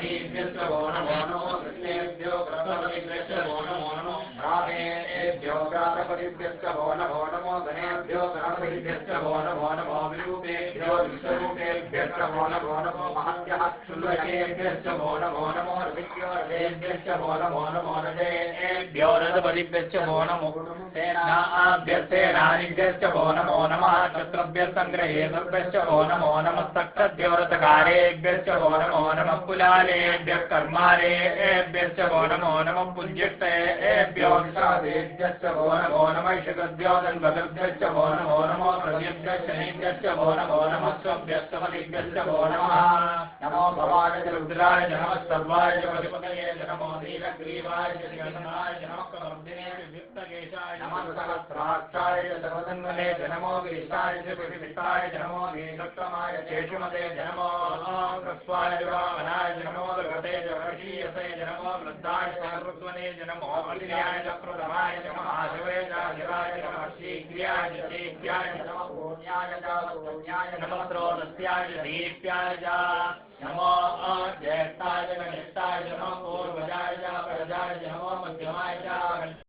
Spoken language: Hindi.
गणपतिभ्यश्च वो नमो कृष्णेभ्यो गणपतिभ्यश्च वो नमो रामेभ्यो गणपतिभ्यश्च वो नमो गणेभ्यो गणपतिभ्यश्च वो नमो विरूपेभ्यो विश्वरूपेभ्यश्च वो नमो महत्यः शुल्लकेभ्यश्च वो नमो ऋषिभ्यो रथेभ्यश्च वो नमो रथेभ्यो रथपतिभ्यश्च वो नमो सेनाभ्यश्च वो नमो नमः शत्रुभ्यस्सङ्ग्रहेभ्यश्च वो नमो नमः सक्तद्योरथकारेभ्यश्च वो नमो नमः कुलालेभ्यः कर्मालेभ्यश्च वो नमो नमः पुञ्जिष्टेभ्यो विषादेभ्यश्च वो नमो नमः ईशगद्योदन्वगभ्यश्च वो नमो प्रभ्यश्च नेभ्यश्च वो नमो नमः स्वभ्यस्तमतिभ्यश्च वो नमः नमो भवाय च रुद्राय च नमः सर्वाय च पशुपतये च नमो नीलग्रीवाय च श्रीगन्धाय च नमः कमर्दिने विभक्तकेशाय नमः सहस्राक्षाय च सर्वसन्मने च नमो गिरिशाय च विविष्टाय च नमो नीलक्रमाय चेषुमते च नमो ह्रस्वाय च वामनाय च नमो दुर्गते च वर्षीयसे च नमो वृद्धाय च ऋत्वने च नमो अग्न्याय च प्रथमाय च महाशिवे च शिवाय च नमः शीघ्र्याय च शीघ्र्याय च नमः पूर्ण्याय च पूर्ण्याय नमः स्रोतस्याय च दीप्याय च नमो